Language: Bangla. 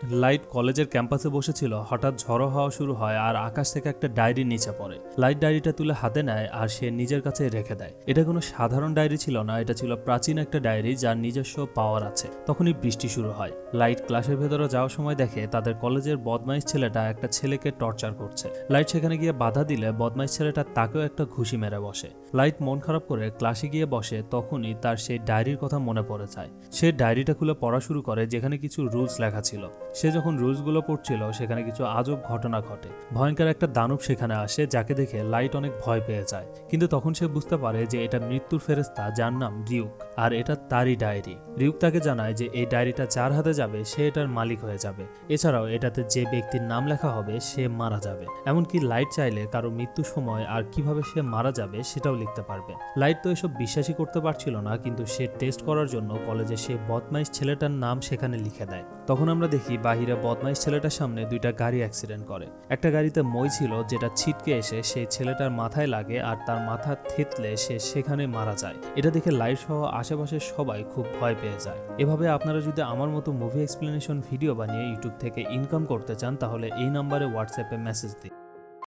লাইট কলেজের ক্যাম্পাসে বসেছিল, হঠাৎ ঝড়ো হওয়া শুরু হয় আর আকাশ থেকে একটা ডায়েরি নিচে পড়ে। লাইট ডায়েরিটা তুলে হাতে নেয় আর সে নিজের কাছে রেখে দেয়। এটা কোনো সাধারণ ডায়েরি ছিল না, এটা ছিল প্রাচীন একটা ডায়েরি যার নিজস্ব পাওয়ার আছে। তখনই বৃষ্টি শুরু হয়। লাইট ক্লাসের ভেতরে যাওয়ার সময় দেখে তাদের কলেজের বদমাইশ ছেলেটা একটা ছেলেকে টর্চার করছে। লাইট সেখানে গিয়ে বাধা দিলে বদমাইশ ছেলেটা তাকেও একটা ঘুষি মেরে বসে। লাইট মন খারাপ করে ক্লাসে গিয়ে বসে, তখনই তার সেই ডায়েরির কথা মনে পড়ে যায়। সে ডায়েরিটা খুলে পড়া শুরু করে, যেখানে কিছু রুলস লেখা ছিল। সে যখন রুলসগুলো পড়ছিল সেখানে কিছু আজব ঘটনা ঘটে। ভয়ঙ্কর একটা দানব সেখানে আসে, যাকে দেখে লাইট অনেক ভয় পেয়ে যায়। কিন্তু তখন সে বুঝতে পারে যে এটা মৃত্যুর ফেরেশতা, যার নাম রিউক, আর এটা তারই ডায়েরি। রিউক তাকে জানায় যে এই ডায়েরিটা যার হাতে যাবে সে এটার মালিক হয়ে যাবে। এছাড়াও এটাতে যে ব্যক্তির নাম লেখা হবে সে মারা যাবে। এমনকি লাইট চাইলে কারো মৃত্যুর সময় আর কিভাবে সে মারা যাবে সেটাও লিখতে পারবে। লাইট তো এসব বিশ্বাসই করতে পারছিল না, কিন্তু সে টেস্ট করার জন্য কলেজে সে বদমাইশ ছেলেটার নাম সেখানে লিখে দেয়। তখন আমরা দেখি বাহিরে বদমাইশ ছেলেটার সামনে দুইটা গাড়ি অ্যাক্সিডেন্ট করে। একটা গাড়িতে মই ছিল, যেটা ছিটকে এসে সেই ছেলেটার মাথায় লাগে আর তার মাথা থেতলে সে সেখানে মারা যায়। এটা দেখে লাইট সহ আশেপাশের সবাই খুব ভয় পেয়ে যায়। এভাবে আপনারা যদি আমার মতো মুভি এক্সপ্লেনেশন ভিডিও বানিয়ে ইউটিউব থেকে ইনকাম করতে চান, তাহলে এই নাম্বারে হোয়াটসঅ্যাপে মেসেজ দিন।